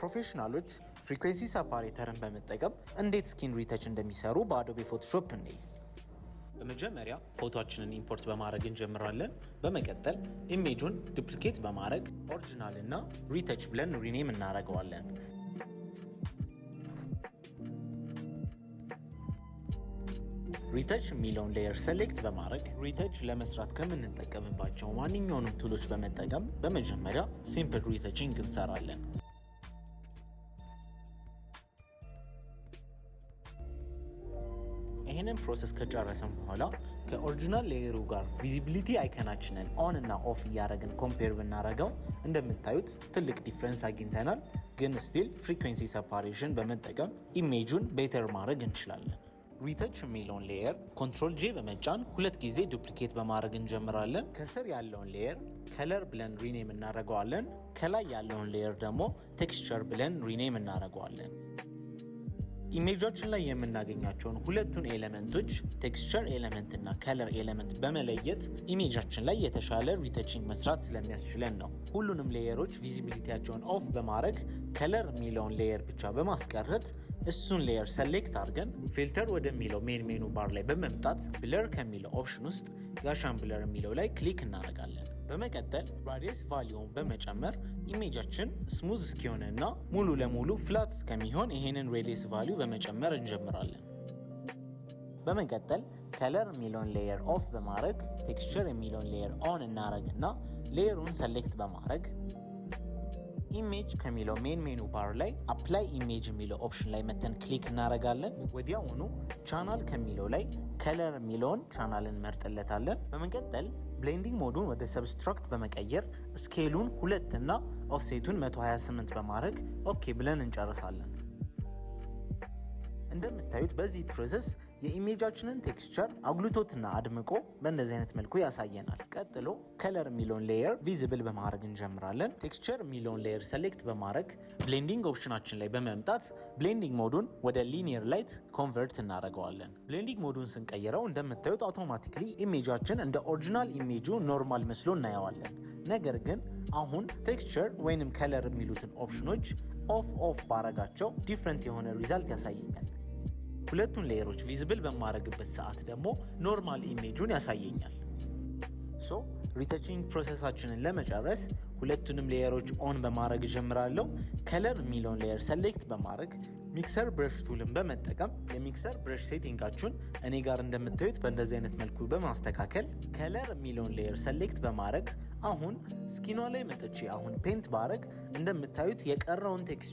ፕሮፌሽናሎች ፍሪኩዌንሲ ሰፓሬተርን በመጠቀም እንዴት ስኪን ሪተች እንደሚሰሩ በአዶቤ ፎቶሾፕ እንይ። በመጀመሪያ ፎቶአችንን ኢምፖርት በማድረግ እንጀምራለን። በመቀጠል ኢሜጁን ዱፕሊኬት በማድረግ ኦሪጂናል እና ሪተች ብለን ሪኔም እናደርገዋለን። ሪተች የሚለውን ሌየር ሴሌክት በማድረግ ሪተች ለመስራት ከምንጠቀምባቸው ማንኛውንም ቱሎች በመጠቀም በመጀመሪያ ሲምፕል ሪተችንግ እንሰራለን። ይህንን ፕሮሰስ ከጨረሰን በኋላ ከኦሪጂናል ሌየሩ ጋር ቪዚቢሊቲ አይከናችንን ኦን እና ኦፍ እያደረግን ኮምፔር ብናደረገው እንደምታዩት ትልቅ ዲፍረንስ አግኝተናል። ግን ስቲል ፍሪኩዌንሲ ሰፓሬሽን በመጠቀም ኢሜጁን ቤተር ማድረግ እንችላለን። ሪተች የሚለውን ሌየር ኮንትሮል ጄ በመጫን 2 ጊዜ ዱፕሊኬት በማድረግ እንጀምራለን። ከስር ያለውን ሌየር ከለር ብለን ሪኔም እናደርገዋለን። ከላይ ያለውን ሌየር ደግሞ ቴክስቸር ብለን ሪኔም እናደርገዋለን። ኢሜጃችን ላይ የምናገኛቸውን ሁለቱን ኤሌመንቶች ቴክስቸር ኤሌመንት እና ከለር ኤሌመንት በመለየት ኢሜጃችን ላይ የተሻለ ሪተችንግ መስራት ስለሚያስችለን ነው። ሁሉንም ሌየሮች ቪዚቢሊቲያቸውን ኦፍ በማድረግ ከለር የሚለውን ሌየር ብቻ በማስቀረት እሱን ሌየር ሰሌክት አድርገን ፊልተር ወደሚለው ሜን ሜኑ ባር ላይ በመምጣት ብለር ከሚለው ኦፕሽን ውስጥ ጋሻን ብለር የሚለው ላይ ክሊክ እናደርጋለን። በመቀጠል ራዲየስ ቫሊዩን በመጨመር ኢሜጃችን ስሙዝ እስኪሆንና ሙሉ ለሙሉ ፍላት እስከሚሆን ይሄንን ራዲየስ ቫሊዩ በመጨመር እንጀምራለን። በመቀጠል ከለር የሚለውን ሌየር ኦፍ በማድረግ ቴክስቸር የሚለውን ሌየር ኦን እናደርግና ሌየሩን ሰሌክት በማድረግ ኢሜጅ ከሚለው ሜን ሜኑ ባር ላይ አፕላይ ኢሜጅ የሚለው ኦፕሽን ላይ መተን ክሊክ እናደርጋለን። ወዲያውኑ ቻናል ከሚለው ላይ ከለር የሚለውን ቻናልን መርጥለታለን። በመቀጠል ብሌንዲንግ ሞዱን ወደ ሰብስትራክት በመቀየር ስኬሉን 2 እና ኦፍሴቱን 128 በማድረግ ኦኬ ብለን እንጨርሳለን። እንደምታዩት በዚህ ፕሮሰስ የኢሜጃችንን ቴክስቸር አጉልቶትና አድምቆ በእንደዚህ አይነት መልኩ ያሳየናል። ቀጥሎ ከለር የሚለውን ሌየር ቪዚብል በማድረግ እንጀምራለን። ቴክስቸር የሚለውን ሌየር ሰሌክት በማድረግ ብሌንዲንግ ኦፕሽናችን ላይ በመምጣት ብሌንዲንግ ሞዱን ወደ ሊኒየር ላይት ኮንቨርት እናደርገዋለን። ብሌንዲንግ ሞዱን ስንቀይረው እንደምታዩት አውቶማቲክሊ ኢሜጃችን እንደ ኦሪጂናል ኢሜጁ ኖርማል መስሎ እናየዋለን። ነገር ግን አሁን ቴክስቸር ወይንም ከለር የሚሉትን ኦፕሽኖች ኦፍ ባረጋቸው ዲፍረንት የሆነ ሪዛልት ያሳየኛል። ሁለቱን ሌየሮች ቪዚብል በማድረግበት ሰዓት ደግሞ ኖርማል ኢሜጁን ያሳየኛል። ሶ ሪተችንግ ፕሮሰሳችንን ለመጨረስ ሁለቱንም ሌየሮች ኦን በማድረግ ጀምራለሁ። ከለር የሚለውን ሌየር ሰሌክት በማድረግ ሚክሰር ብረሽ ቱልን በመጠቀም የሚክሰር ብረሽ ሴቲንጋችሁን እኔ ጋር እንደምታዩት በእንደዚህ አይነት መልኩ በማስተካከል ከለር የሚለውን ሌየር ሰሌክት በማድረግ አሁን ስኪኗ ላይ መጥቼ አሁን ፔንት ባረግ እንደምታዩት የቀረውን ቴክስቸር